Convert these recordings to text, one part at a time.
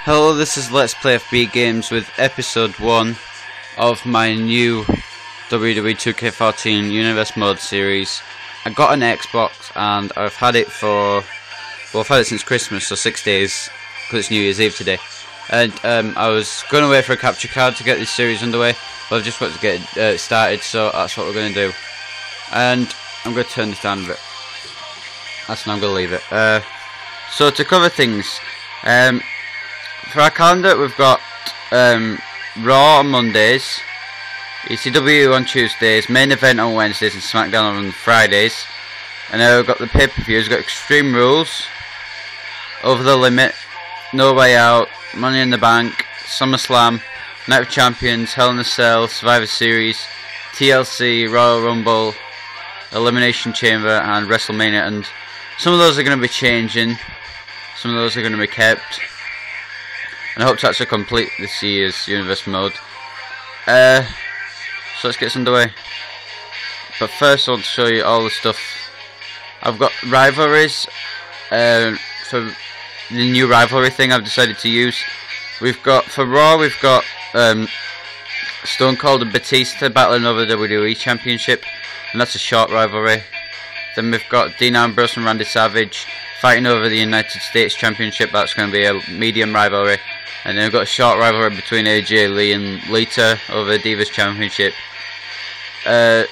Hello, this is Let's Play FB Games with episode 1 of my new WWE 2K14 Universe Mode series. I got an Xbox and I've had it since Christmas, so 6 days, because it's New Year's Eve today. And I was going away for a capture card to get this series underway, but I've just got to get it started, so that's what we're going to do. And I'm going to turn this down a bit. That's now I'm going to leave it. So to cover things, for our calendar we've got Raw on Mondays, ECW on Tuesdays, Main Event on Wednesdays and SmackDown on Fridays. And now we've got the pay-per-views. We've got Extreme Rules, Over the Limit, No Way Out, Money in the Bank, SummerSlam, Night of Champions, Hell in a Cell, Survivor Series, TLC, Royal Rumble, Elimination Chamber and WrestleMania. And some of those are going to be changing, some of those are going to be kept. And I hope to actually complete this year's Universe Mode. So let's get underway. But first I want to show you all the stuff. I've got rivalries for the new rivalry thing I've decided to use. We've got, for Raw, we've got Stone Cold and Batista battling over the WWE Championship, and that's a short rivalry. Then we've got Dean Ambrose and Randy Savage fighting over the United States Championship. That's going to be a medium rivalry. And then we've got a short rivalry between AJ Lee and Lita over the Divas Championship. For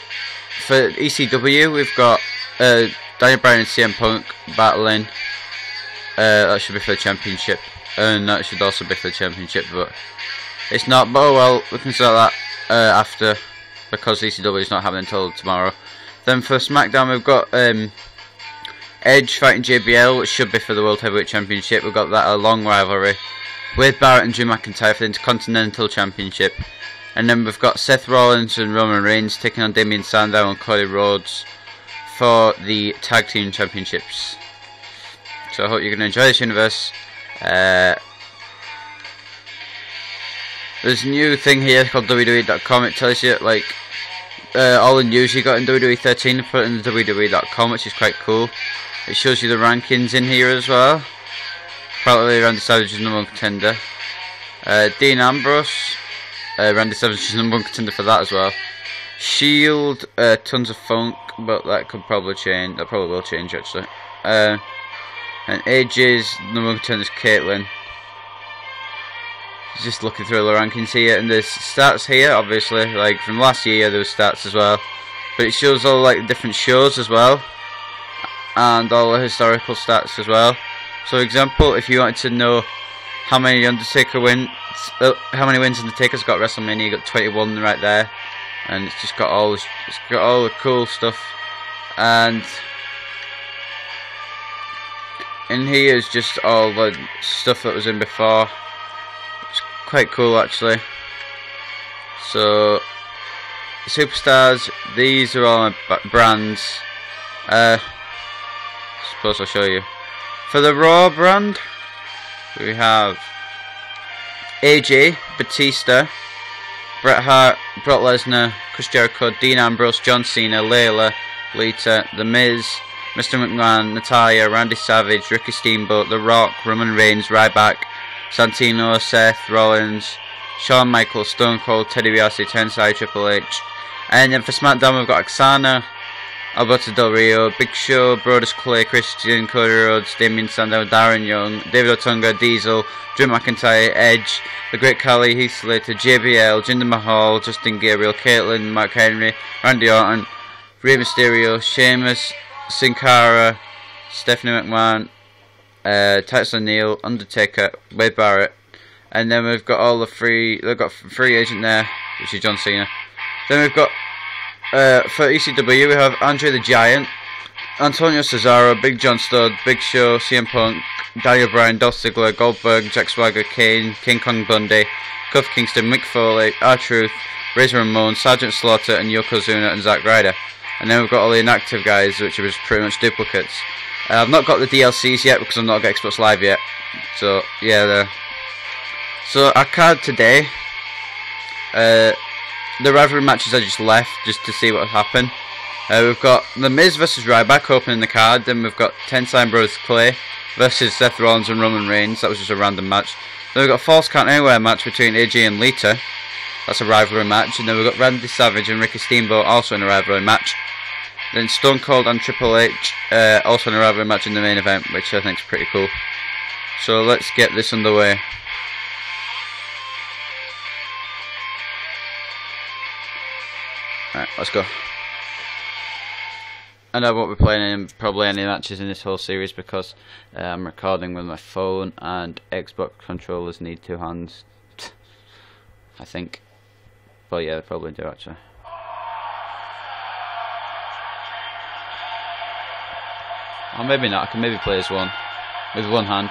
ECW, we've got Daniel Bryan and CM Punk battling. That should be for the championship, and that should also be for the championship, but it's not. But oh well, we can start that after, because ECW is not happening until tomorrow. Then for SmackDown, we've got Edge fighting JBL, which should be for the World Heavyweight Championship. We've got that a long rivalry. Wade Barrett and Drew McIntyre for the Intercontinental Championship. And then we've got Seth Rollins and Roman Reigns taking on Damien Sandow and Cody Rhodes for the Tag Team Championships. So I hope you're going to enjoy this universe. There's a new thing here called WWE.com. It tells you like all the news you got in WWE 13, put it in the WWE.com, which is quite cool. It shows you the rankings in here as well. Probably Randy Savage is number 1 contender. Dean Ambrose, Randy Savage is number 1 contender for that as well. Shield, tons of funk, but that could probably change. That probably will change actually. And AJ's number 1 contender is Caitlyn. Just looking through the rankings here, and there's stats here. Obviously, like from last year, there was stats as well. But it shows all like different shows as well, and all the historical stats as well. So, for example, if you wanted to know how many Undertaker wins, how many wins Undertaker's got at WrestleMania, you got 21 right there, and it's just got all the cool stuff. And in here is just all the stuff that was in before. It's quite cool actually. So, superstars, these are all my brands. Suppose I'll show you. For the Raw brand, we have AJ, Batista, Bret Hart, Brock Lesnar, Chris Jericho, Dean Ambrose, John Cena, Layla, Lita, The Miz, Mr. McMahon, Natalya, Randy Savage, Ricky Steamboat, The Rock, Roman Reigns, Ryback, Santino, Seth, Rollins, Shawn Michaels, Stone Cold, Teddy DiBiase, Tensai, Triple H. And then for SmackDown we've got Oksana, Alberto Del Rio, Big Show, Brodus, Clay, Christian, Cody Rhodes, Damien Sandow, Darren Young, David Otunga, Diesel, Drew McIntyre, Edge, The Great Khali, Heath Slater, JBL, Jinder Mahal, Justin Gabriel, Caitlyn, Mark Henry, Randy Orton, Rey Mysterio, Sheamus, Sin Cara, Stephanie McMahon, Titus O'Neil, Undertaker, Wade Barrett. And then we've got all the they've got free agent there, which is John Cena. Then we've got for ECW, we have Andre the Giant, Antonio Cesaro, Big John Studd, Big Show, CM Punk, Daniel Bryan, Dolph Ziggler, Goldberg, Jack Swagger, Kane, King Kong Bundy, Kofi Kingston, Mick Foley, R-Truth, Razor Ramon, Sergeant Slaughter, and Yokozuna and Zack Ryder. And then we've got all the inactive guys, which are pretty much duplicates. I've not got the DLCs yet because I've not got Xbox Live yet. So yeah, there. So our card today. The rivalry matches I just left just to see what happened. We've got The Miz versus Ryback opening the card. Then we've got Tensai and Brodus Clay versus Seth Rollins and Roman Reigns. That was just a random match. Then we've got a Falls Count Anywhere match between AJ and Lita. That's a rivalry match. And then we've got Randy Savage and Ricky Steamboat also in a rivalry match. Then Stone Cold and Triple H also in a rivalry match in the main event, which I think is pretty cool. So let's get this underway. Alright, let's go. And I won't be playing probably any matches in this whole series because I'm recording with my phone and Xbox controllers need 2 hands. I think. But yeah, they probably do actually. Or maybe not, I can maybe play as one. With 1 hand.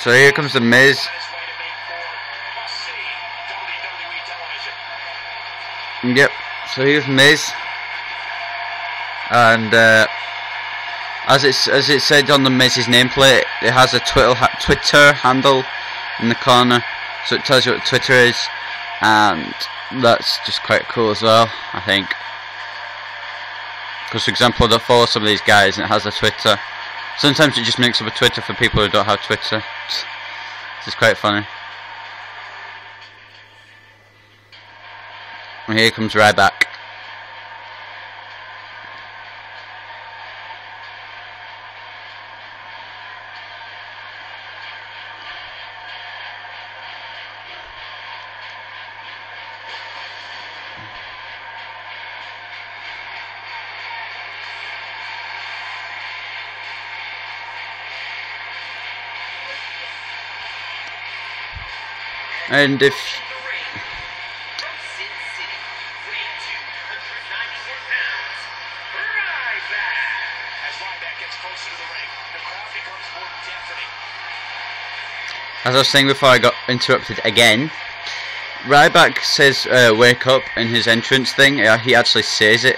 So here comes the Miz. Yep, so here's Miz. And as it said on the Miz's nameplate, it has a Twitter handle in the corner, so it tells you what Twitter is, and that's just quite cool as well, I think. Because for example, I follow some of these guys and it has a Twitter. Sometimes it just makes up a Twitter for people who don't have Twitter. This is quite funny. And here comes Ryback. And if as I was saying before I got interrupted again, Ryback says wake up in his entrance thing. He actually says it,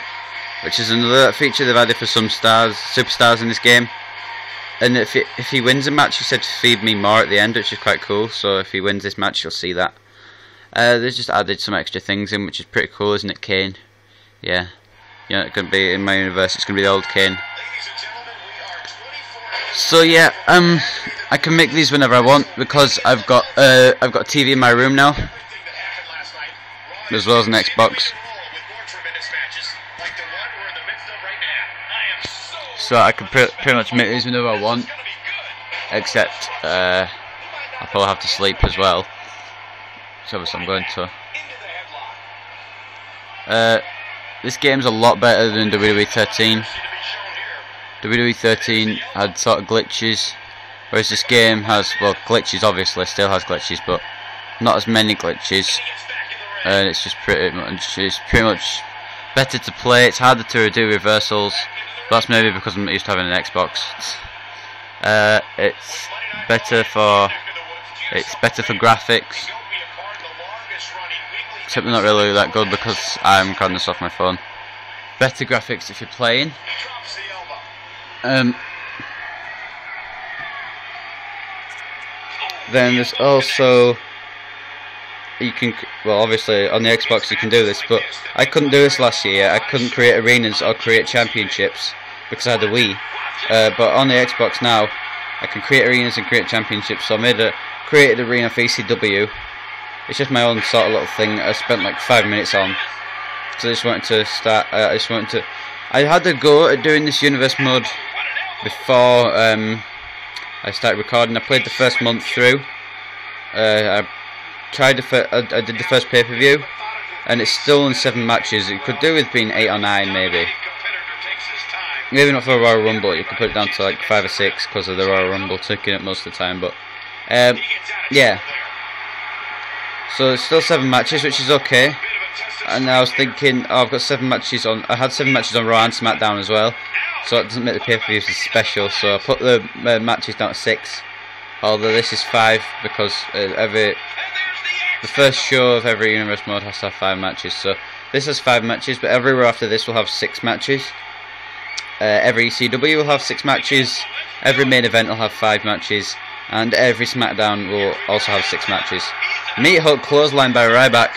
which is another feature they've added for some superstars in this game. And if he wins a match, he said feed me more at the end, which is quite cool. So if he wins this match, you'll see that. They've just added some extra things in, which is pretty cool, isn't it, Kane? Yeah. You know, it's going to be in my universe. It's going to be the old Kane. So yeah, I can make these whenever I want because I've got a TV in my room now, as well as an Xbox. So I can pretty much make these whenever I want, except I'll probably have to sleep as well. So obviously I'm going to. This game's a lot better than WWE 13. WWE 13 had sort of glitches, whereas this game has, well, glitches obviously, still has glitches, but not as many glitches. And it's just pretty much better to play. It's harder to do reversals. That's maybe because I'm not used to having an Xbox. It's better for graphics, except they're not really that good because I'm recording this off my phone. Better graphics if you're playing. Then there's also well, obviously on the Xbox you can do this, but I couldn't do this last year. I couldn't create arenas or create championships because I had a Wii. But on the Xbox now, I can create arenas and create championships. So I created an arena for ECW. It's just my own sort of little thing. I spent like 5 minutes on. So I just wanted to start. I had to go at doing this universe mode before I started recording. I played the first month through. I did the first pay-per-view, and it's still in 7 matches. It could do with being 8 or 9, maybe. Maybe not for a Royal Rumble. You could put it down to like 5 or 6 because of the Royal Rumble taking it most of the time. But yeah. So it's still 7 matches, which is okay. And I was thinking, oh, I've got 7 matches on. I had 7 matches on Raw and SmackDown as well, so it doesn't make the pay-per-views special. So I put the matches down to 6. Although this is 5 because the first show of every universe mode has to have 5 matches. So this has 5 matches, but everywhere after this will have 6 matches. Every ECW will have 6 matches. Every main event will have 5 matches, and every SmackDown will also have 6 matches. Meat hook clothesline by Ryback.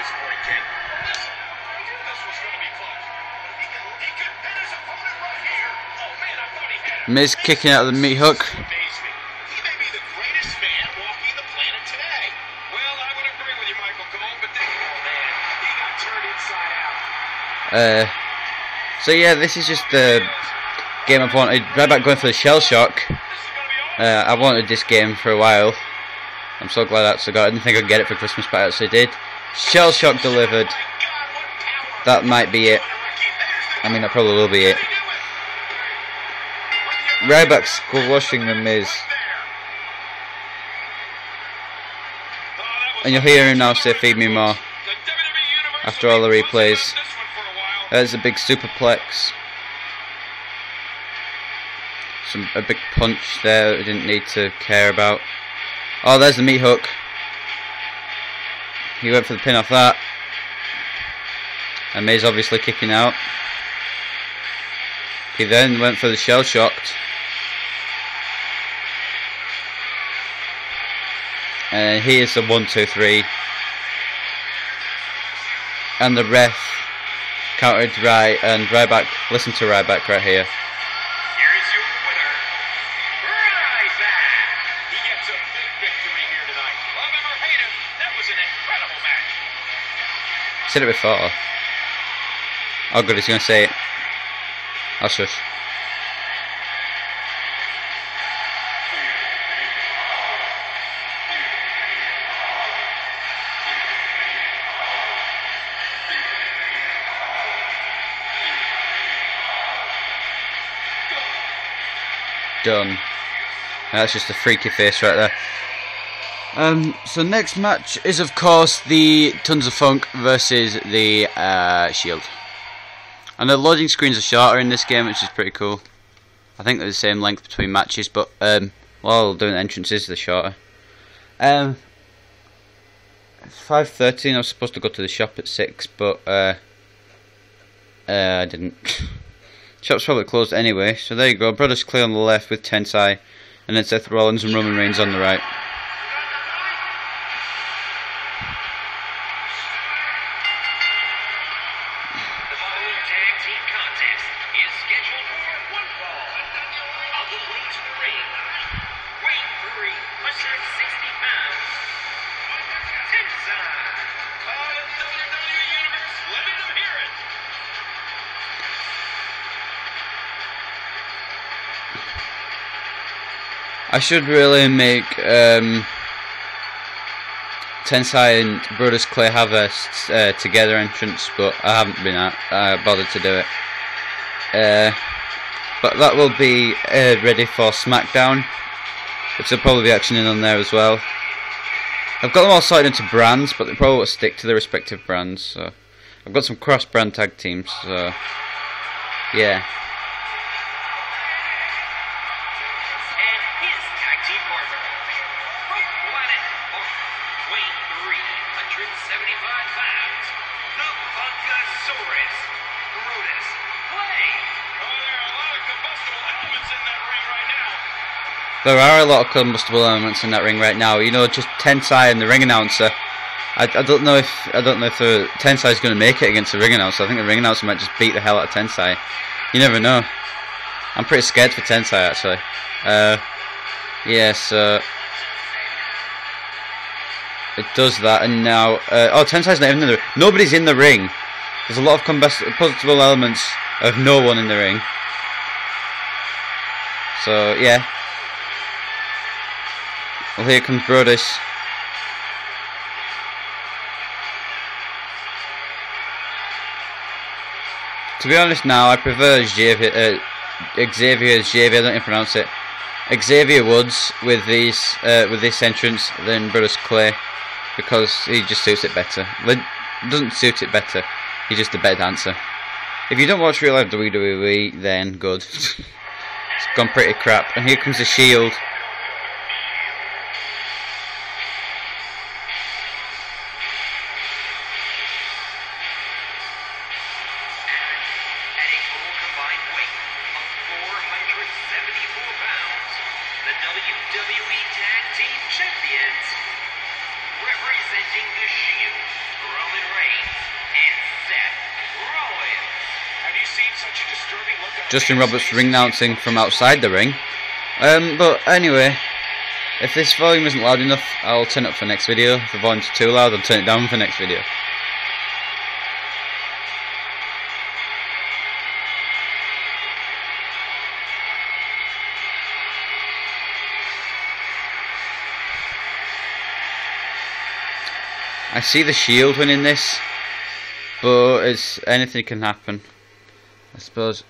Miz kicking out of the meat hook. So yeah, this is just the game I've wanted. Ryback going for the shell shock. I wanted this game for a while. I'm so glad I actually got it. I didn't think I'd get it for Christmas, but I actually did. Shell shock delivered. That might be it. I mean, that probably will be it. Ryback squashing the Miz. And you'll hear him now say, "Feed me more." After all the replays. There's a big superplex. A big punch there that we didn't need to care about. Oh, there's the meat hook. He went for the pin off that. And Miz obviously kicking out. He then went for the shell shocked. And here's the 1, 2, 3. And the ref countered right, and Ryback, listen to Ryback right here. Here's your winner, Ryback. He gets a big victory here tonight. Love him or hate him, that was an incredible match. Said it before. Oh good, he's going to say it. I'll shush. Done. That's just a freaky face right there. So next match is of course the Tons of Funk versus the Shield. And the loading screens are shorter in this game, which is pretty cool. I think they're the same length between matches, but while doing entrances they're shorter. 5:13. I was supposed to go to the shop at 6, but I didn't. Shop's probably closed anyway, so there you go. Brodus clear on the left with Tensai, and then Seth Rollins and Roman Reigns on the right. The following tag team contest is scheduled for one fall. On the way to the ring, weight 360 pounds, Tensai. All of the WWE Universe, let them hear it. I should really make Tensai and Brodus Clay have a together entrance, but I haven't been bothered to do it. But that will be ready for SmackDown, which will probably be action in on there as well. I've got them all sorted into brands, but they probably will stick to their respective brands. So I've got some cross-brand tag teams, so yeah. There are a lot of combustible elements in that ring right now. You know, just Tensai and the ring announcer. I don't know if the Tensai is going to make it against the ring announcer. I think the ring announcer might just beat the hell out of Tensai. You never know. I'm pretty scared for Tensai actually. Yeah, so it does that, and now oh, Tensai's not even in the ring. Nobody's in the ring. There's a lot of combustible elements of no one in the ring. So yeah. Well, here comes Brodus. To be honest now, I prefer Xavier, I don't even pronounce it. Xavier Woods with this entrance than Brodus Clay, because he just suits it better. Doesn't suit it better, he's just a better dancer. If you don't watch real life WWE, then good. It's gone pretty crap. And here comes the Shield. WWE Tag Team Champions, representing Justin Roberts ring announcing from outside the ring. But anyway, if this volume isn't loud enough, I'll turn it up for next video. If the volume's too loud, I'll turn it down for next video. I see the Shield winning this, but anything can happen. I suppose.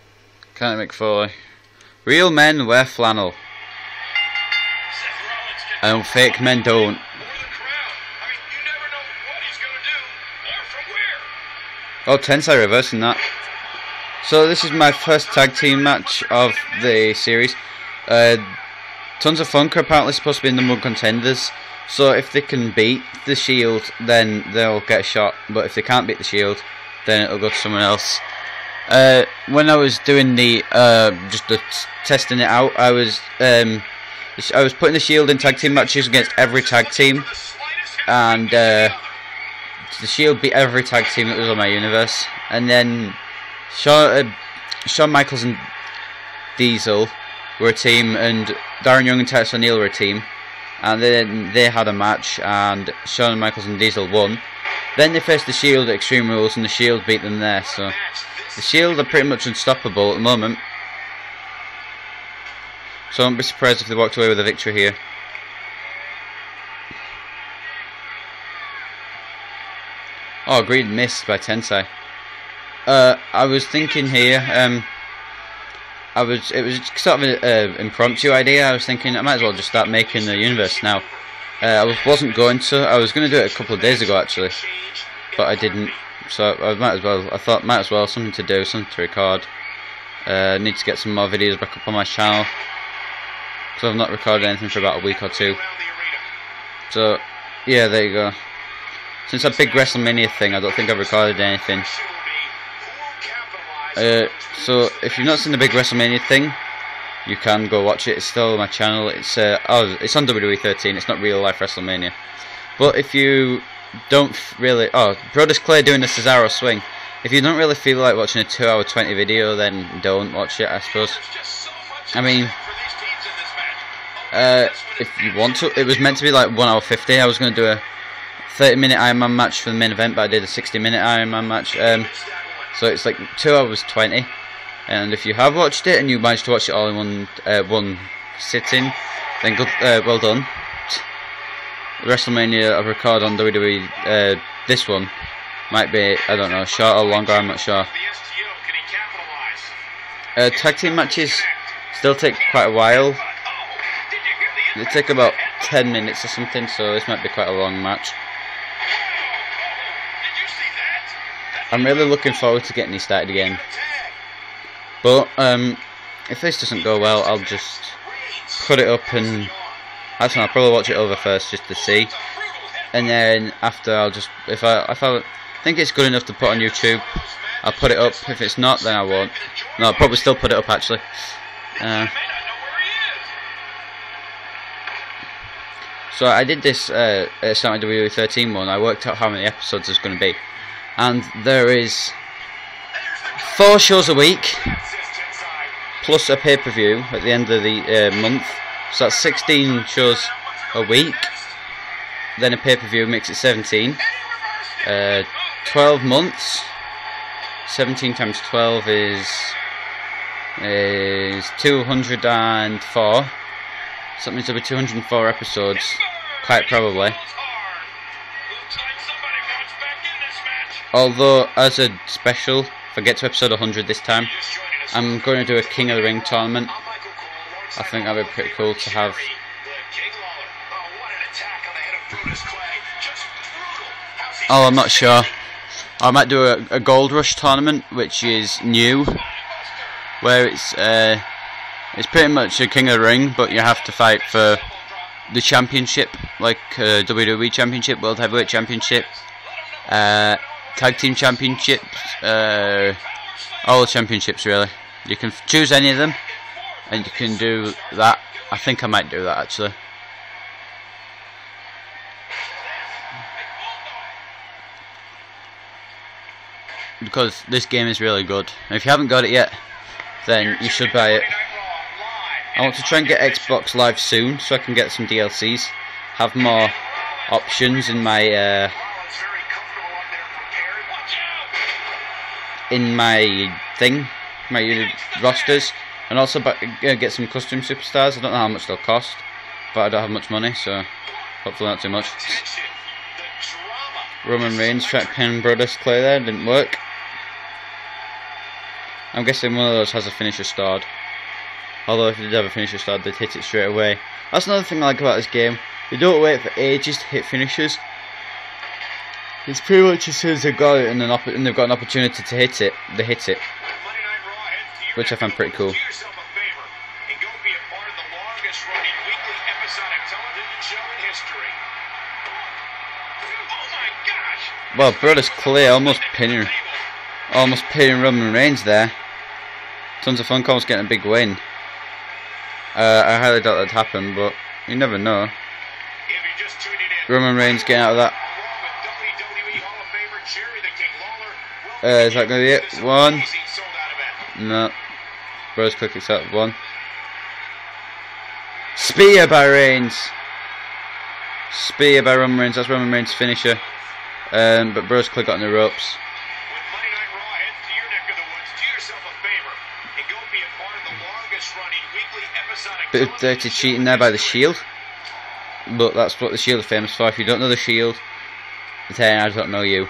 Can't make Foley. Real men wear flannel, and fake men don't. Oh, Tensai reversing that. So this is my first tag team match of the series. Tons of Funk are apparently supposed to be in the number contenders. So if they can beat the Shield, then they'll get a shot. But if they can't beat the Shield, then it'll go to someone else. When I was doing the testing it out, I was putting the Shield in tag team matches against every tag team, and the Shield beat every tag team that was on my universe. And then Shawn Michaels and Diesel were a team, and Darren Young and Titus O'Neil were a team. And then they had a match, and Shawn Michaels and Diesel won. Then they faced the Shield at Extreme Rules, and the Shield beat them there. So the Shield are pretty much unstoppable at the moment. So I won't be surprised if they walked away with a victory here. Oh, great miss by Tensai. I was thinking here. It was sort of an impromptu idea. I was thinking I might as well just start making the universe now. I wasn't going to. I was going to do it a couple of days ago actually, but I didn't. So I might as well. I thought might as well something to do, something to record. I need to get some more videos back up on my channel, because I've not recorded anything for about a week or two. So yeah, there you go. Since that big WrestleMania thing, I don't think I've recorded anything. So if you've not seen the big WrestleMania thing, you can go watch it. It's still on my channel. It's it's on WWE 13. It's not real life WrestleMania. But if you don't really, Brodus Clay doing the Cesaro swing. If you don't really feel like watching a 2-hour 20 video, then don't watch it, I suppose. I mean, if you want to, it was meant to be like 1 hour 50. I was going to do a 30-minute Iron Man match for the main event, but I did a 60-minute Iron Man match. So it's like 2 hours 20. And if you have watched it and you managed to watch it all in one sitting, then good, well done. WrestleMania I record on WWE, this one might be, I don't know, short or longer, I'm not sure. Tag team matches still take quite a while. They take about 10 minutes or something, so this might be quite a long match. I'm really looking forward to getting these started again. But if this doesn't go well, I'll just put it up and actually I'll probably watch it over first just to see. And then after I'll just if I think it's good enough to put on YouTube, I'll put it up. If it's not, then I won't. No, I'll probably still put it up actually. So I did this starting WWE 13 one. I worked out how many episodes there's going to be, and there is 4 shows a week plus a pay-per-view at the end of the month. So that's 16 shows a week. Then a pay-per-view makes it 17. 12 months. 17 times 12 is 204. Something to be 204 episodes, quite probably. Although, as a special, if I get to episode 100 this time, I'm going to do a King of the Ring tournament. I think that'd be pretty cool to have. Oh, I'm not sure. I might do a Gold Rush tournament, which is new, where it's pretty much a King of the Ring, but you have to fight for the championship, like WWE Championship, World Heavyweight Championship, Tag Team Championships, all the championships really. You can choose any of them, and you can do that. I think I might do that actually. Because this game is really good. And if you haven't got it yet, then you should buy it. I want to try and get Xbox Live soon, so I can get some DLCs, have more options in my thing, my rosters, and also get some custom superstars. I don't know how much they'll cost, but I don't have much money, so hopefully not too much. Roman Reigns tried to pin Brodus Clay there, didn't work. I'm guessing one of those has a finisher starred. Although if they did have a finisher starred, they'd hit it straight away. That's another thing I like about this game. They don't wait for ages to hit finishers. It's pretty much as soon as they've got it and they've got an opportunity to hit it, they hit it. Which I find pretty cool. Well, Brodus Clay almost pinning Roman Reigns there. Tons of Fun almost getting a big win. I highly doubt that'd happen, but you never know. Roman Reigns getting out of that. Is that going to be it? One. No. Brodus Clay kicks out one. Spear by Reigns. Spear by Roman Reigns. That's Roman Reigns' finisher. But Brodus Clay got in the ropes. Bit of dirty cheating there by the Shield. But that's what the Shield are famous for. If you don't know the Shield, then I don't know you.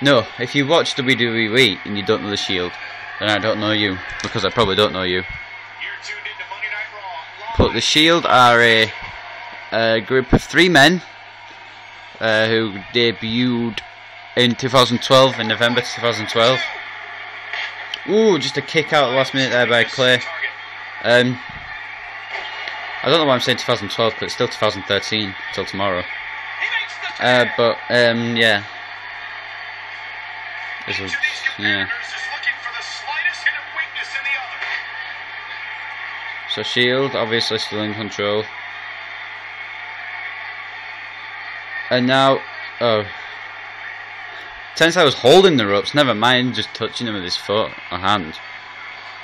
No, if you watch WWE and you don't know the Shield, then I don't know you, because I probably don't know you. But the Shield are a group of 3 men who debuted in 2012, in November 2012. Ooh, just a kick out at the last minute there by Clay. I don't know why I'm saying 2012, because it's still 2013 till tomorrow. Yeah. Yeah. So Shield obviously still in control. And now, Tensai was holding the ropes, never mind just touching him with his foot or hand.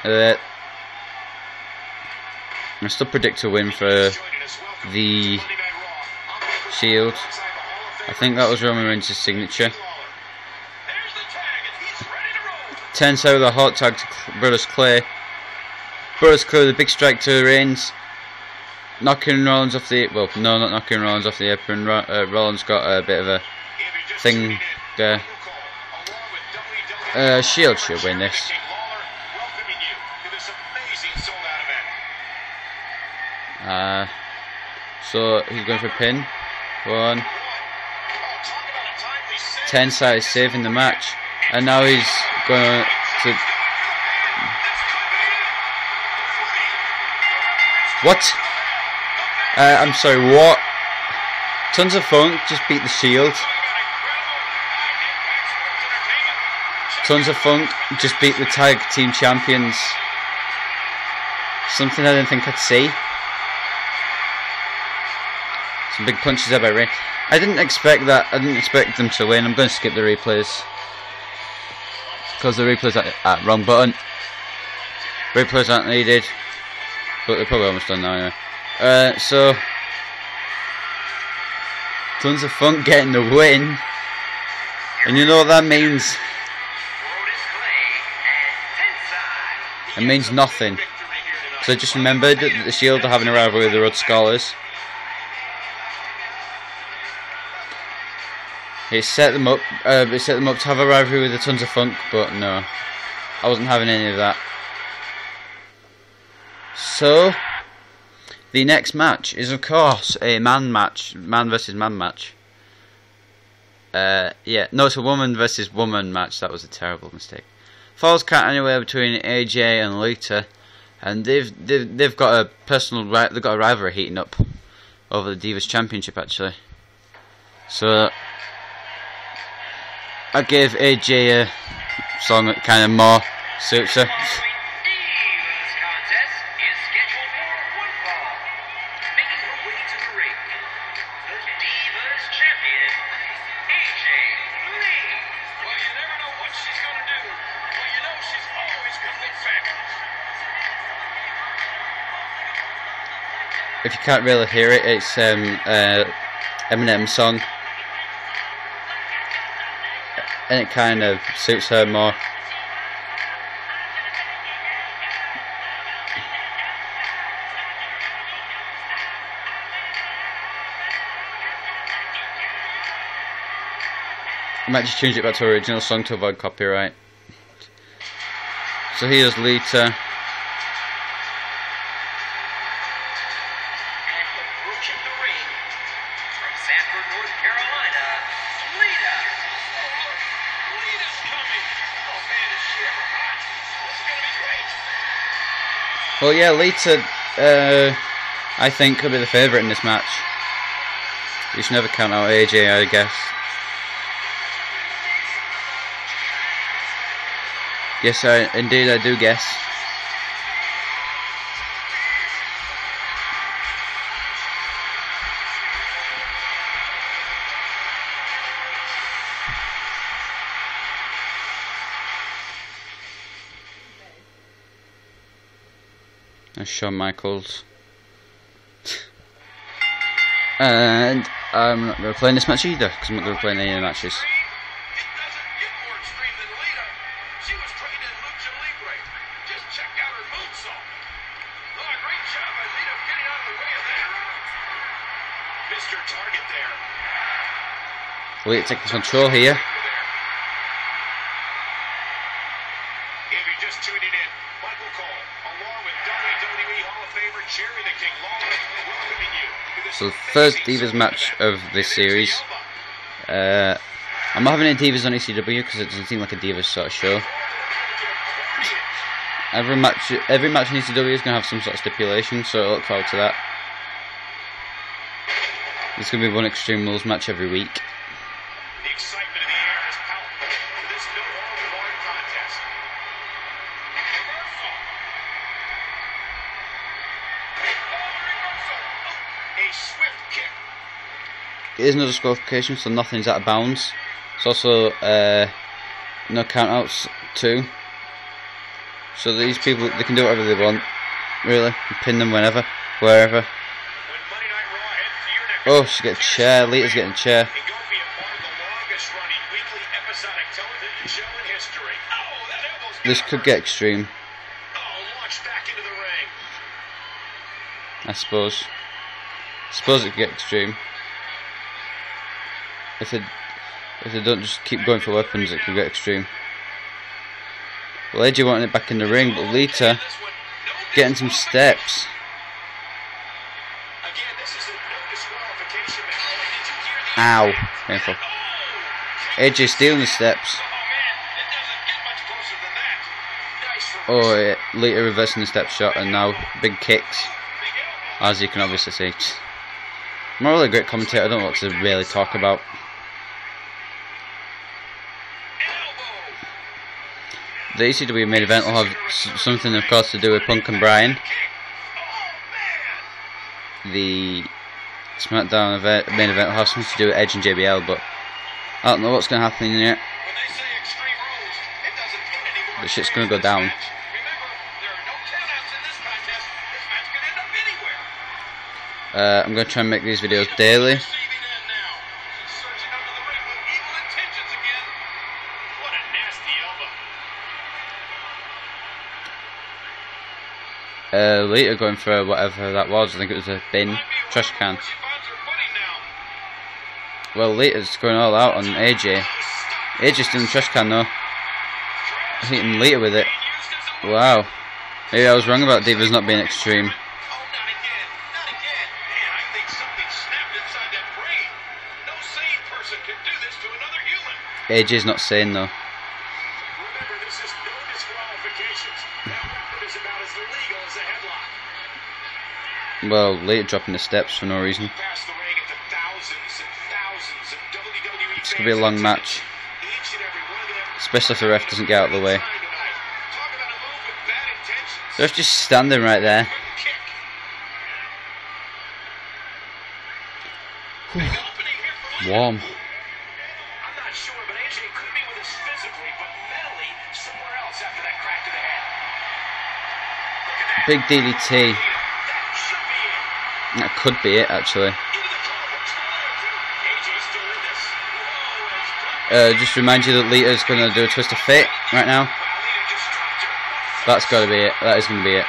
I still predict a win for the Shield. I think that was Roman Reigns' signature. Tensai with a hot tag to Brodus Clay. Brodus Clay with a big strike to Reigns. Knocking Rollins off the... Well, no, not knocking Rollins off the apron. Rollins got a bit of a thing there. Shield should win this. So he's going for a pin. 1. Tensai is saving the match, and now he's going to. What? I'm sorry. What? Tons of Funk just beat the Shield. Tons of Funk just beat the tag team champions. Something I didn't think I'd see. Some big punches there by Ray. I didn't expect that. I didn't expect them to win. I'm going to skip the replays. Because the replays are wrong button. Replays aren't needed. But they're probably almost done now anyway. So Tons of Funk getting the win. And you know what that means? It means nothing. So just remembered that the Shield are having a rivalry with the Road Scholars. It set them up to have a rivalry with the Tons of Funk, but no, I wasn't having any of that. So the next match is of course a man match, man versus man match. Yeah, no, it's a woman versus woman match. That was a terrible mistake. Falls count anywhere between AJ and Lita, and they've got a they've got a rivalry heating up over the Divas Championship actually. So I gave AJ a song that kind of more suits her. if you can't really hear it, it's Eminem's song, and it kind of suits her more. I might just change it back to original song to avoid copyright. So here's Lita. And approaching the ring from Sanford, North Carolina, Lita. Oh, look, Lita's coming. Oh man, is she ever hot? This is gonna be great. Well, yeah, Lita, I think, could be the favourite in this match. You should never count out AJ, I guess. Yes, indeed I do guess. That's Shawn Michaels. And I'm not going to play in this match either, because I'm not going to play in any of the matches. Lita taking control here. If you're just tuning in, Michael Cole, along with WWE Hall of Famer Jerry the King Lawler, welcoming you to this So first Divas match of this series. I'm not having any Divas on ECW because it doesn't seem like a Divas sort of show. Every match in ECW is going to have some sort of stipulation, so I look forward to that. There's going to be one Extreme Rules match every week. The excitement in the air is palpable for this no-holds-barred contest. Reversal. Oh, a swift kick. It is no disqualification, so nothing's out of bounds. It's also no countouts too. So these people, they can do whatever they want, really. Pin them whenever, wherever. When Monday Night Raw heads to your neck. Oh, she's getting a chair. Lita's getting a chair. And go be a part of the longest-running weekly episodic television show in history. Oh, that elbow's This gonna could hurt. get extreme, Oh, launched back into the ring. I suppose. It could get extreme. If they don't just keep going for weapons, it could get extreme. Well, AJ wanted it back in the ring, but Lita This one, no getting some steps. Again, this is a no disqualification match. Did you hear the Ow, painful. AJ stealing the steps. Oh man, it doesn't get much closer than that. Nice reversal. Oh, yeah, Lita reversing the step shot, and now big kicks, Big elbow. as you can obviously see. I'm not really a great commentator, I don't know what to really talk about. Elbow. The ECW main event will have something, of course, to do with Punk and Bryan. Kick. Oh man. The SmackDown main event will have something to do with Edge and JBL, but I don't know what's going to happen in When yet. they say extreme rules, it doesn't get any more The shit's extreme gonna go down. than this match. Remember, there are no countouts in this contest. This match could end up anywhere. I'm going to try and make these videos daily. Receiving end now. He's surging onto the ring with evil intentions again. What a nasty elbow. Lita going for whatever that was, I think it was a bin, trash can. She finds her footing now. Well, Lita's going all out on AJ. AJ's doing the trash can though, hitting Lita with it. Wow. Maybe I was wrong about Divas not being extreme. Oh, not again. Not again. Man, I think something snapped inside that brain. No sane person could do this to another human. AJ's not sane though. Remember, this is no disqualifications. That weapon is about as legal as a headlock. Well, Lita dropping the steps for no reason. Past the ring into thousands and thousands of WWE It's going to be a long match, Each and every one of them especially if the ref doesn't get out of the way. trying tonight. Talk about a move with bad intentions. The ref's just standing right there. Quick kick. Big opening here for Lita. Warm. I'm not sure, but AJ could be with us physically, but mentally somewhere else after that crack to the head. Look at that. Big DDT. That should be it. That could be it, actually. Just remind you that Lita's going to do a twist of fate right now. That's got to be it. That is going to be it.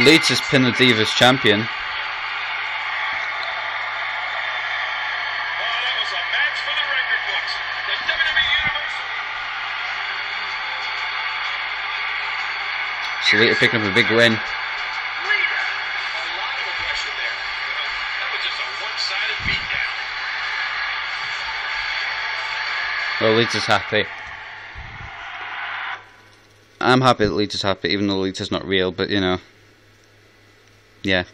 Lita's pinned the Divas champion. So Lita picking up a big win. Well, Lita's happy. I'm happy that Lita's happy, even though Lita's not real, but you know. Yeah.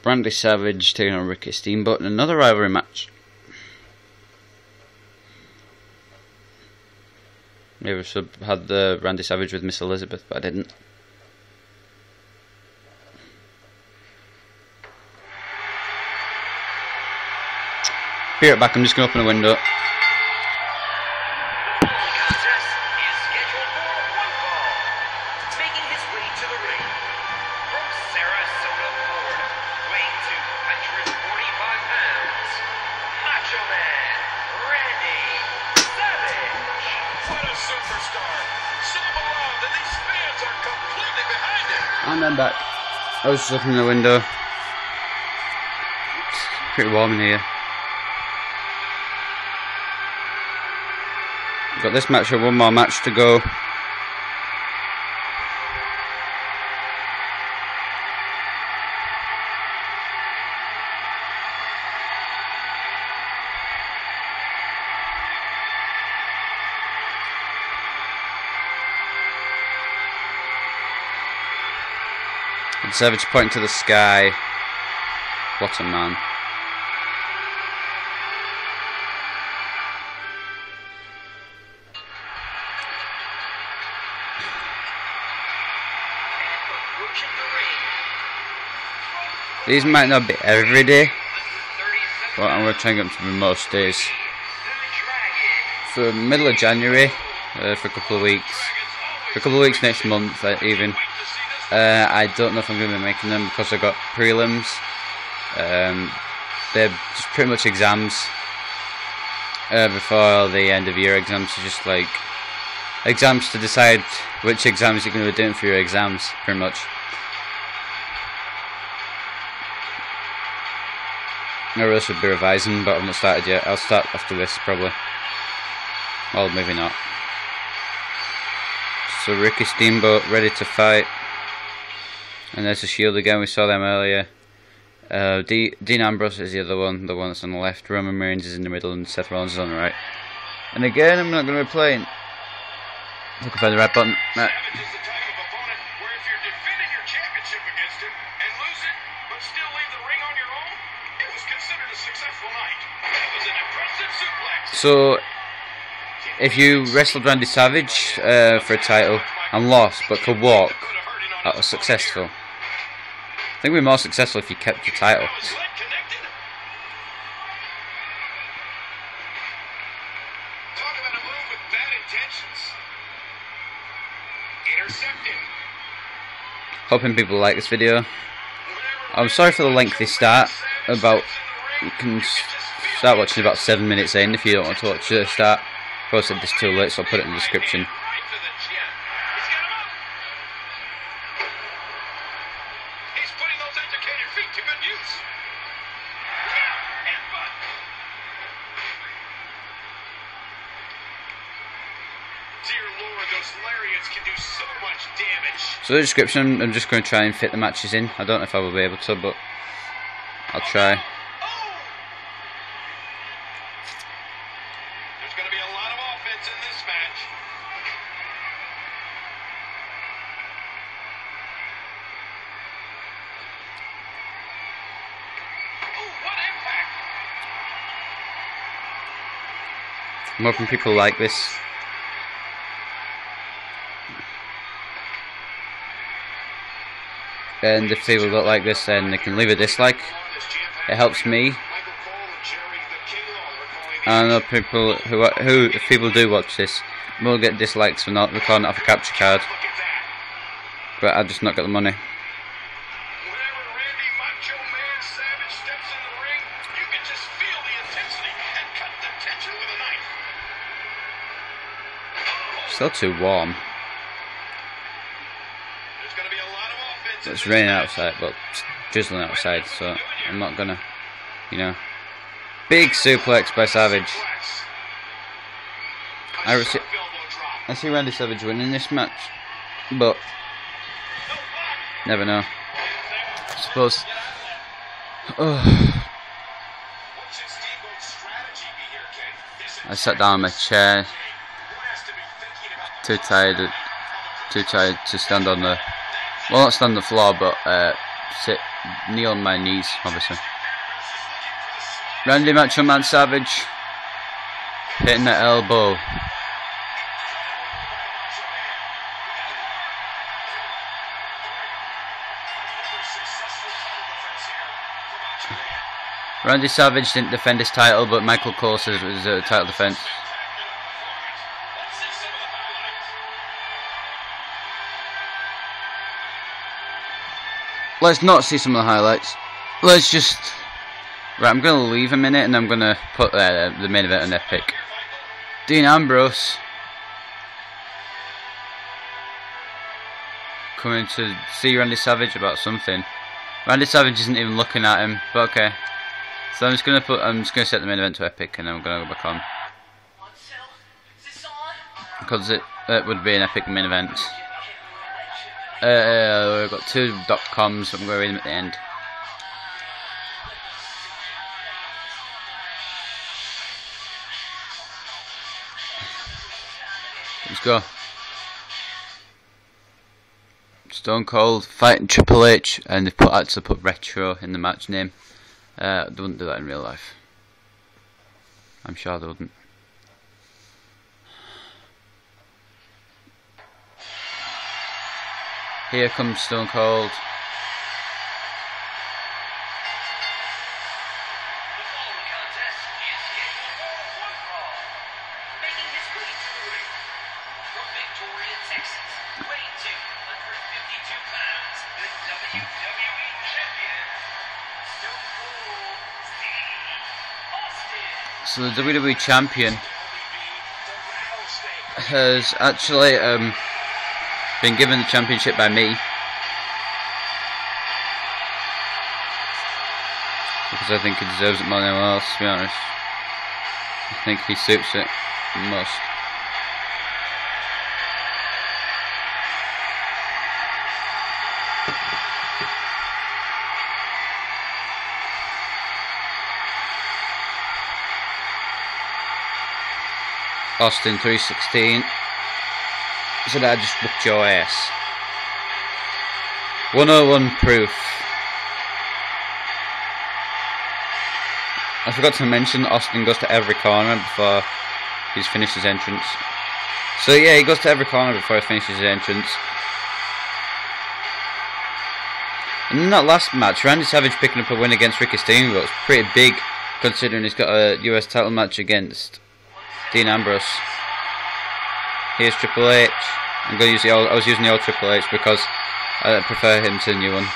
Randy Savage taking on Ricky Steamboat in another rivalry match. Maybe I should have had the Randy Savage with Miss Elizabeth, but I didn't. Be right back, I'm just going to open a window. And I'm back. I was just looking in the window. It's pretty warm in here. Got this match or one more match to go. And Savage pointing to the sky. What a man. These might not be every day, but I'm going to try and get them to be most days. For middle of January, for a couple of weeks. For a couple of weeks next month, even. I don't know if I'm going to be making them because I've got prelims. They're just pretty much exams. Before the end of year exams, are just like exams to decide which exams you're going to be doing for your exams, pretty much. I really should be revising, but I've not started yet. I'll start after this, probably. Well, maybe not. So Ricky Steamboat ready to fight. And there's the Shield again, we saw them earlier. Dean Ambrose is the other one, the one that's on the left. Roman Reigns is in the middle and Seth Rollins is on the right. And again, I'm not going to be playing. Look for the right button. Nah. So, if you wrestled Randy Savage for a title and lost but could walk, that was successful. I think we're more successful if you kept your title. Hoping people like this video. I'm sorry for the lengthy start. You can start watching about 7 minutes in if you don't want to watch the start. I posted this too late, so I'll put it in the description. So the description, I'm just going to try and fit the matches in. I don't know if I will be able to, but I'll try. There's going to be a lot of offense in this match. Ooh, what impact! I'm hoping people like this. And if people don't like this, then they can leave a dislike. It helps me. I know people if people do watch this, We'll get dislikes for not recording it off a capture card, Look at that. but I just not got the money. Whenever Randy Macho Man Savage steps in the ring, you can just feel the intensity and cut the tension with a knife. Still too warm. There's going to be a lot of offense. It's raining outside, but it's drizzling outside, so I'm not gonna, you know. Big suplex by Savage. I see Randy Savage winning this match, but never know. I suppose. I sat down in my chair, too tired to stand on the, well, not stand on the floor, but kneel on my knees, obviously. Randy Macho Man Savage hitting the elbow. Randy Savage didn't defend his title, but Michael Cole says it was a title defense. Let's not see some of the highlights. Let's just... Right, I'm going to leave a minute and I'm going to put the main event on Epic. Dean Ambrose coming to see Randy Savage about something. Randy Savage isn't even looking at him, but okay. So I'm just gonna set the main event to Epic, and then I'm gonna go back on because it would be an epic main event. We've got two .coms, so I'm gonna read them at the end. Let's go. Stone Cold fighting Triple H, and they actually put retro in the match name. They wouldn't do that in real life. I'm sure they wouldn't. Here comes Stone Cold. So the WWE Champion has actually been given the championship by me, because I think he deserves it more than anyone else, to be honest. I think he suits it most. Austin 316 said I just whooped your ass. 101 proof. I forgot to mention Austin goes to every corner before he's finished his entrance. So yeah, he goes to every corner before he finishes his entrance. And in that last match, Randy Savage picking up a win against Ricky Steamboat was pretty big, considering he's got a US title match against Dean Ambrose. Here's Triple H. I'm going to use the old. I was using the old Triple H because I prefer him to the new one.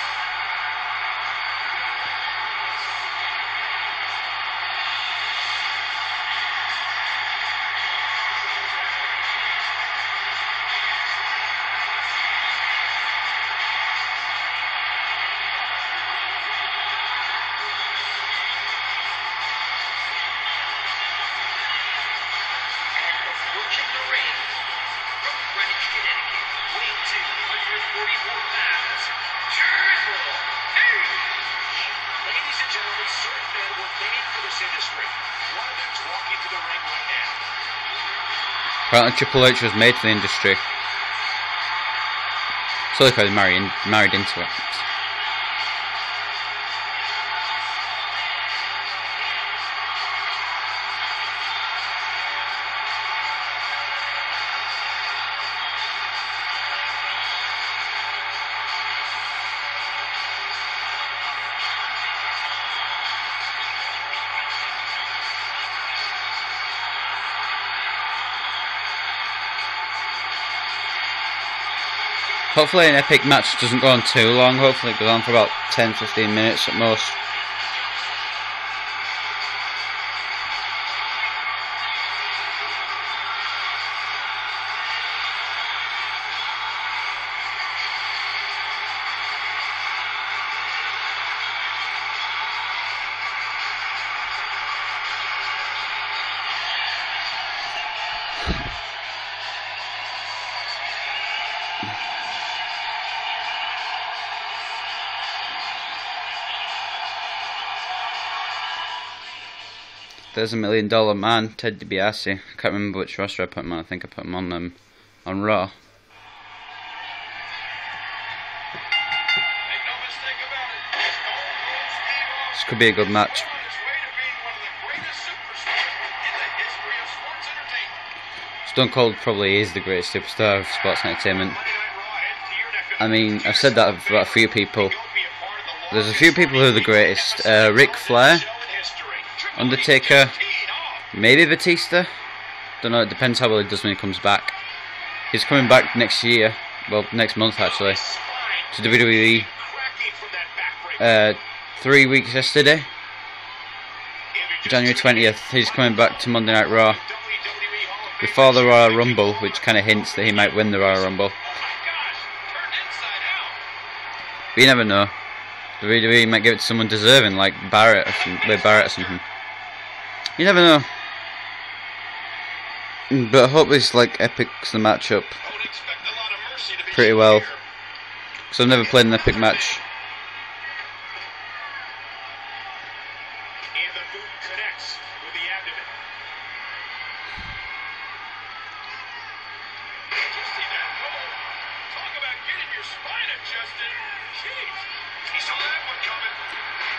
Apparently Triple H was made for the industry. So look how he's married into it. Hopefully an epic match doesn't go on too long. Hopefully it goes on for about 10-15 minutes at most. There's $1 Million Man, Ted DiBiase. I can't remember which roster I put him on. I think I put him on Raw. This could be a good match. Stone Cold probably is the greatest superstar of sports entertainment. I mean, I've said that about a few people. There's a few people who are the greatest. Ric Flair, Undertaker, maybe Batista. Don't know, it depends how well he does when he comes back. He's coming back next year, well, next month actually, to WWE. 3 weeks yesterday, January 20th, he's coming back to Monday Night Raw before the Royal Rumble, which kind of hints that he might win the Royal Rumble. But you never know. The WWE might give it to someone deserving, like Barrett or something. You never know. But I hope this like epics the match up pretty well, because I've never played an epic match.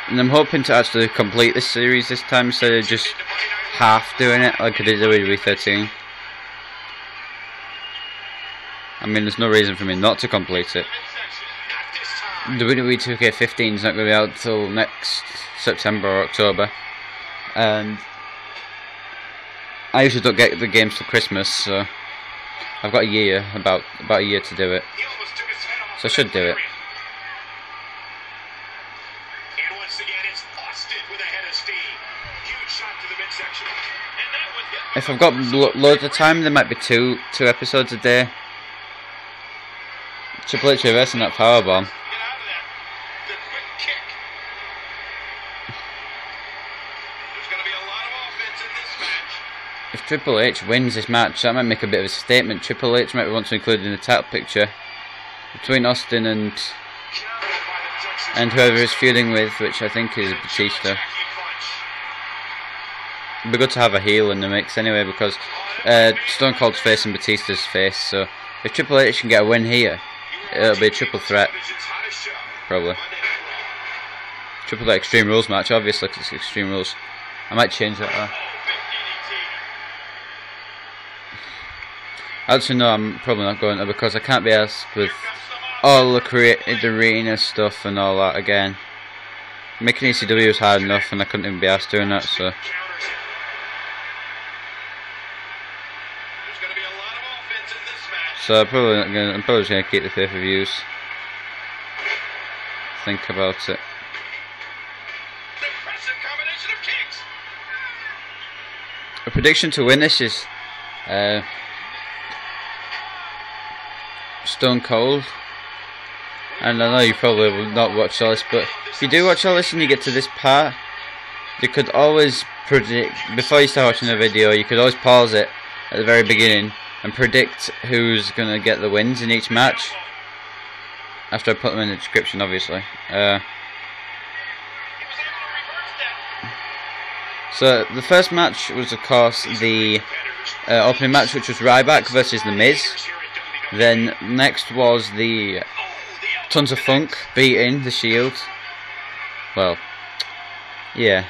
And I'm hoping to actually complete this series this time instead of just half doing it like I did WWE 13. I mean, there's no reason for me not to complete it. WWE 2K15 is not going to be out till next September or October, and I usually don't get the games for Christmas, so I've got a year, about a year to do it. So I should do it. If I've got loads of time, there might be two episodes a day. Triple H reversing that powerbomb. If Triple H wins this match, that might make a bit of a statement. Triple H might want to include in the title picture between Austin and whoever he's feuding with, which I think is Batista. It'd be good to have a heel in the mix anyway, because Stone Cold's facing Batista's face, so if Triple H can get a win here, it'll be a triple threat, probably. Triple threat Extreme Rules match, obviously, because it's Extreme Rules. I might change that though. Actually no, I'm probably not going to, because I can't be asked with all the created arena stuff and all that again. Making ECW was hard enough and I couldn't even be asked doing that, so... So I'm probably just going to keep the pay-per-views. Think about it. A prediction to win this is Stone Cold. And I know you probably will not watch all this, but if you do watch all this and you get to this part, you could always predict, before you start watching the video, you could always pause it at the very beginning and predict who's going to get the wins in each match. After I put them in the description, obviously. So the first match was, of course, the opening match, which was Ryback versus The Miz. Then next was the Tons of Funk beating The Shield. Well, yeah,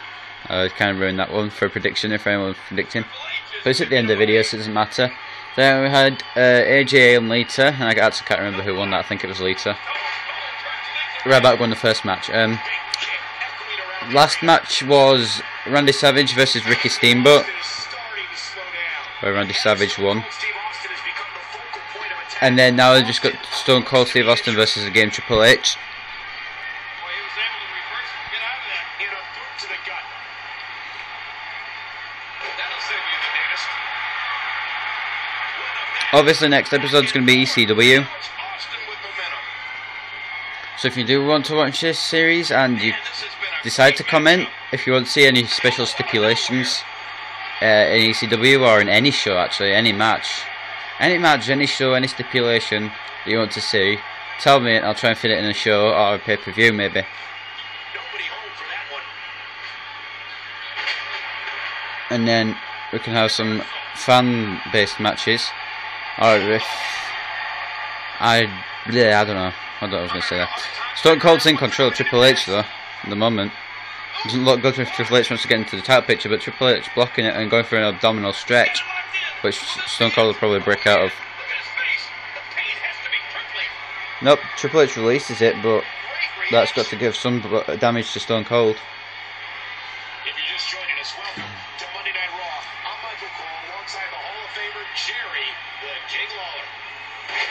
I kind of ruined that one for a prediction if anyone was predicting. But it's at the end of the video, so it doesn't matter. Then we had AJ and Lita, and I actually can't remember who won that. I think it was Lita. Ryback won the first match. Last match was Randy Savage versus Ricky Steamboat, where Randy Savage won. And then now they've just got Stone Cold Steve Austin versus the game Triple H. Obviously next episode is going to be ECW. So if you do want to watch this series and you decide to comment if you want to see any special stipulations in ECW or in any show, actually, any match, any show, any stipulation that you want to see, tell me and I'll try and fit it in a show or a pay-per-view maybe. And then we can have some fan-based matches. Or if I don't know. I don't know what I was going to say there. Stone Cold's in control of Triple H though, at the moment. Doesn't look good if Triple H wants to get into the title picture, but Triple H blocking it and going for an abdominal stretch, which Stone Cold will probably break out of. Nope, Triple H releases it, but that's got to give some damage to Stone Cold. If you're just joining us, welcome to Monday Night Raw. I'm Michael Cole alongside the Hall of Famer Jerry, the King Lawler.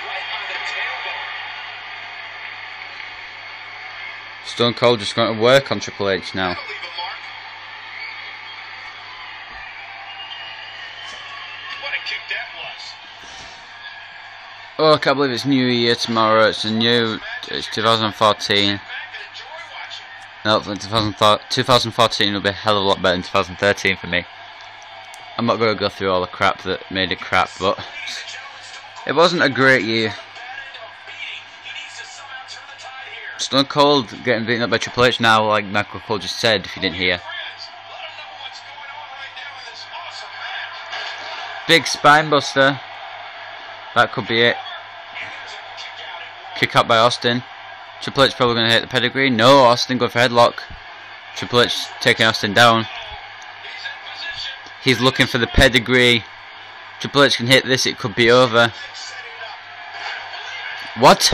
Right on the tailbone. Stone Cold just going to work on Triple H now. That'll leave a mark. What a kick that was. Oh, I can't believe it's New Year tomorrow. It's 2014. No, 2014 will be a hell of a lot better than 2013 for me. I'm not going to go through all the crap that made it crap, but it wasn't a great year. Stone Cold getting beaten up by Triple H now, like Michael Cole just said, if you didn't hear. Big spine buster. That could be it. Kick out by Austin. Triple H probably going to hit the pedigree. No, Austin going for headlock. Triple H taking Austin down. He's looking for the pedigree. Triple H can hit this, it could be over. What?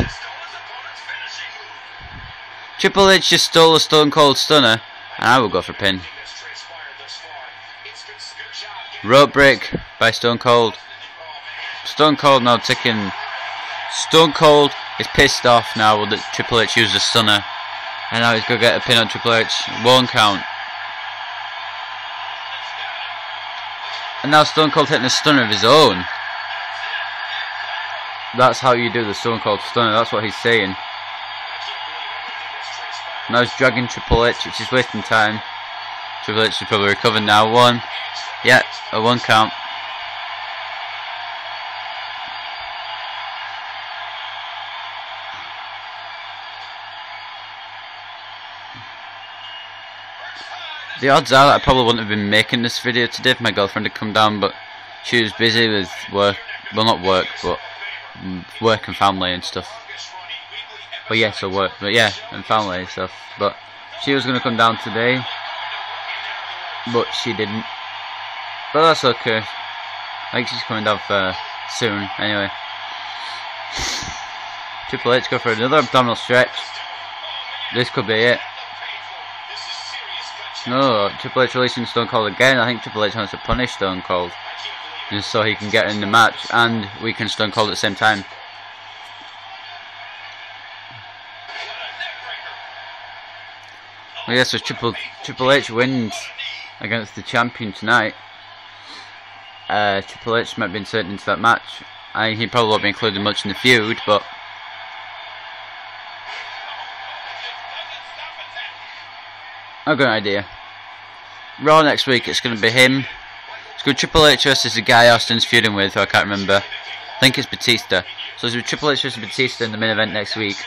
Triple H just stole a Stone Cold Stunner, and I will go for a pin. Rope break by Stone Cold. Stone Cold now taking... Stone Cold is pissed off now that Triple H used a stunner, and now he's going to get a pin on Triple H. 1 count. And now Stone Cold hitting a stunner of his own. That's how you do the Stone Cold Stunner, that's what he's saying. Now he's dragging Triple H, which is wasting time. Triple H is probably recovered now. 1. Yeah, a 1 count. The odds are that I probably wouldn't have been making this video today if my girlfriend had come down, but she was busy with work, well not work, but work and family and stuff. Well yes, so work, but yeah, and family and stuff. But she was going to come down today, but she didn't. But that's okay. I think she's coming down for soon, anyway. Triple H go for another abdominal stretch. This could be it. No, Triple H releasing Stone Cold again. I think Triple H wants to punish Stone Cold, just so he can get in the match and we can Stone Cold at the same time. Well, yeah, so Triple H wins against the champion tonight. Triple H might be inserted into that match. He probably won't be included much in the feud, but I've got an idea. Raw next week, it's going to be him. It's going to be Triple H versus the guy Austin's feuding with, who I can't remember. I think it's Batista. So it's going to be Triple H versus Batista in the main event next week.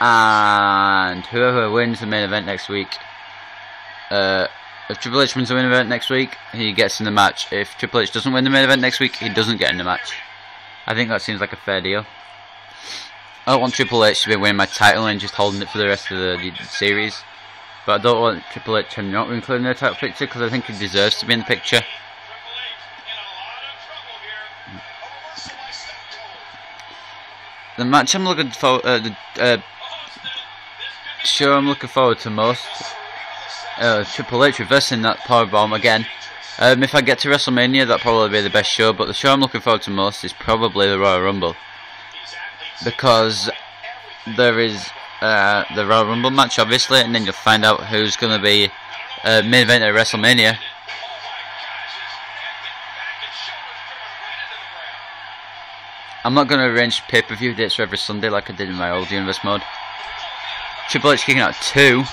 And whoever wins the main event next week, if Triple H wins the main event next week, he gets in the match. If Triple H doesn't win the main event next week, he doesn't get in the match. I think that seems like a fair deal. I don't want Triple H to be winning my title and just holding it for the rest of the series. But I don't want Triple H to not include in the title picture because I think he deserves to be in the picture. The match I'm looking for, the show I'm looking forward to most, Triple H reversing that powerbomb again. If I get to WrestleMania, that'll probably be the best show. But the show I'm looking forward to most is probably the Royal Rumble. because there is the Royal Rumble match, obviously, and then you'll find out who's going to be main event at WrestleMania. I'm not going to arrange pay-per-view dates for every Sunday like I did in my old Universe mode. Triple H kicking out 2.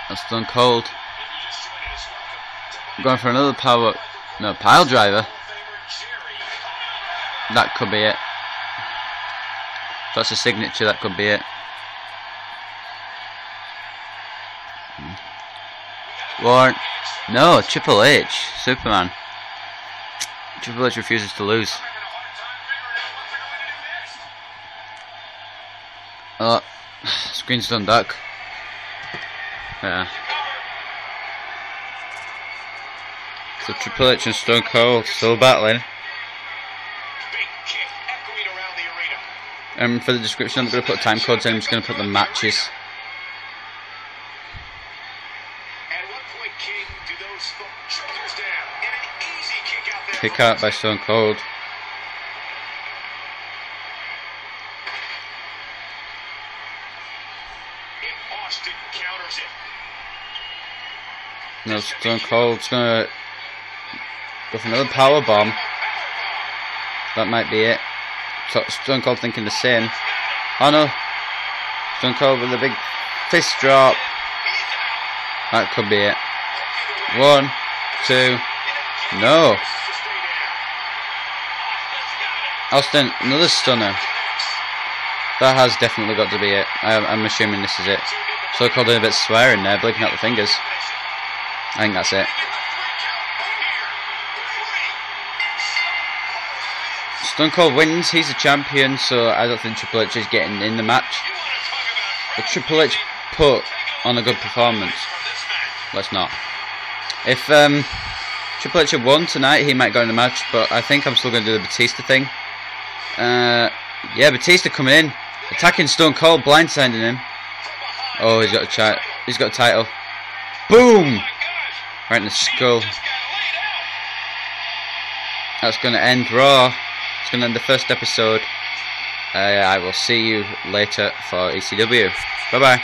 That's Stone Cold. Going for another pile driver. That could be it. If that's a signature, that could be it. Warren. No, Triple H. Superman. Triple H refuses to lose. Oh, screen's done dark. Yeah. So Triple H and Stone Cold still battling. For the description, I'm going to put time codes in. I'm just going to put the matches. Kick out by Stone Cold. No, Stone Cold's going to go for another power bomb. That might be it. Stone Cold thinking the same. Oh no. Stone Cold with a big fist drop. That could be it. 1, 2. No. Austin, another stunner. That has definitely got to be it. I'm assuming this is it. Stone Cold doing a bit of swearing there, blinking out the fingers. I think that's it. Stone Cold wins, he's a champion, so I don't think Triple H is getting in the match. But Triple H put on a good performance. Let's not. If Triple H had won tonight, he might go in the match, but I think I'm still going to do the Batista thing. Yeah, Batista coming in, attacking Stone Cold, blindsiding him. Oh, he's got a title. Boom! Right in the skull. That's going to end Raw. It's going to end the first episode. I will see you later for ECW. Bye bye.